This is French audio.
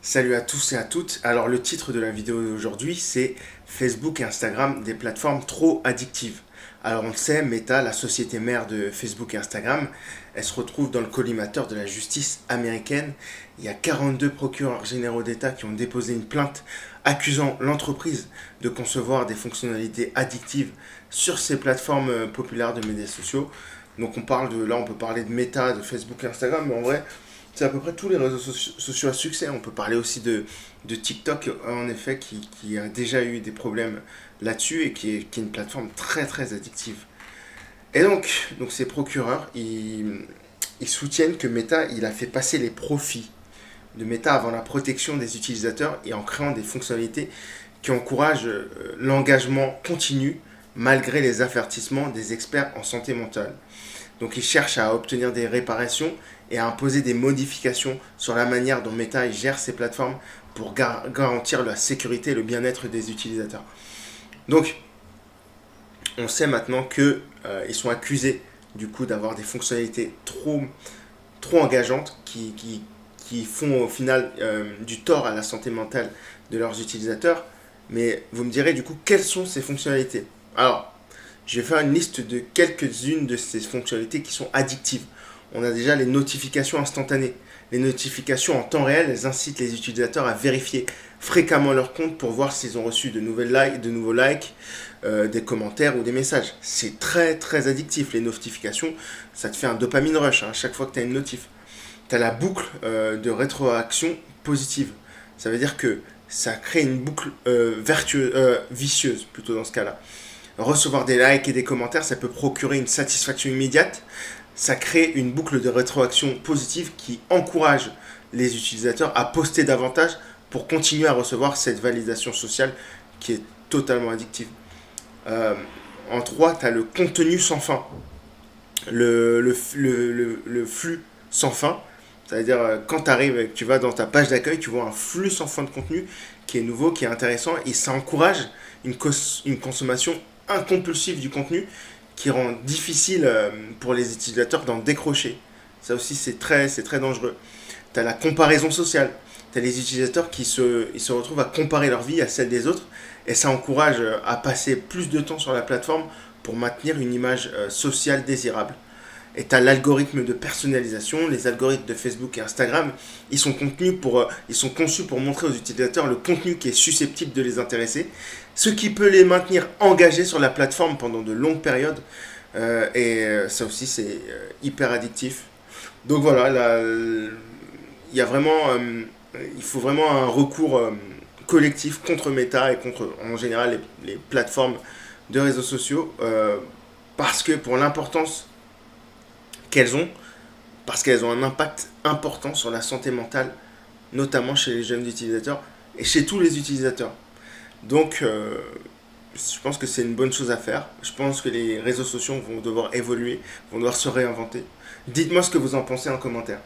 Salut à tous et à toutes. Alors le titre de la vidéo d'aujourd'hui c'est Facebook et Instagram, des plateformes trop addictives. Alors on le sait, Meta, la société mère de Facebook et Instagram, elle se retrouve dans le collimateur de la justice américaine. Il y a 42 procureurs généraux d'État qui ont déposé une plainte accusant l'entreprise de concevoir des fonctionnalités addictives sur ces plateformes populaires de médias sociaux. Donc on peut parler de Meta, de Facebook et Instagram, mais en vrai, c'est à peu près tous les réseaux sociaux à succès. On peut parler aussi de TikTok, en effet, qui a déjà eu des problèmes là-dessus et qui est une plateforme très très addictive. Et donc ces procureurs, ils soutiennent que Meta, il a fait passer les profits de Meta avant la protection des utilisateurs et en créant des fonctionnalités qui encouragent l'engagement continu malgré les avertissements des experts en santé mentale. Donc ils cherchent à obtenir des réparations et à imposer des modifications sur la manière dont Meta gère ses plateformes pour garantir la sécurité et le bien-être des utilisateurs. Donc on sait maintenant qu'ils sont accusés du coup d'avoir des fonctionnalités trop engageantes qui font au final du tort à la santé mentale de leurs utilisateurs. Mais vous me direz du coup quelles sont ces fonctionnalités. Alors, je vais faire une liste de quelques-unes de ces fonctionnalités qui sont addictives. On a déjà les notifications instantanées. Les notifications en temps réel, elles incitent les utilisateurs à vérifier fréquemment leur compte pour voir s'ils ont reçu de nouveaux likes, des commentaires ou des messages. C'est très très addictif. Les notifications, ça te fait un dopamine rush à chaque fois que tu as une notif. Tu as la boucle de rétroaction positive. Ça veut dire que ça crée une boucle vicieuse plutôt dans ce cas-là. Recevoir des likes et des commentaires, ça peut procurer une satisfaction immédiate. Ça crée une boucle de rétroaction positive qui encourage les utilisateurs à poster davantage pour continuer à recevoir cette validation sociale qui est totalement addictive. Euh, En 3, tu as le contenu sans fin. Le flux sans fin. C'est-à-dire, quand tu vas dans ta page d'accueil, tu vois un flux sans fin de contenu qui est nouveau, qui est intéressant, et ça encourage une consommation incompulsive du contenu qui rend difficile pour les utilisateurs d'en décrocher. Ça aussi, c'est très dangereux. Tu as la comparaison sociale. Tu as les utilisateurs ils se retrouvent à comparer leur vie à celle des autres, et ça encourage à passer plus de temps sur la plateforme pour maintenir une image sociale désirable. Et tu as l'algorithme de personnalisation, les algorithmes de Facebook et Instagram, ils sont conçus pour montrer aux utilisateurs le contenu qui est susceptible de les intéresser, ce qui peut les maintenir engagés sur la plateforme pendant de longues périodes. Ça aussi, c'est hyper addictif. Donc voilà, là, il faut vraiment un recours collectif contre Meta et contre, en général, les plateformes de réseaux sociaux, parce que pour l'importance qu'elles ont, parce qu'elles ont un impact important sur la santé mentale, notamment chez les jeunes utilisateurs et chez tous les utilisateurs. Donc, je pense que c'est une bonne chose à faire. Je pense que les réseaux sociaux vont devoir évoluer, vont devoir se réinventer. Dites-moi ce que vous en pensez en commentaire.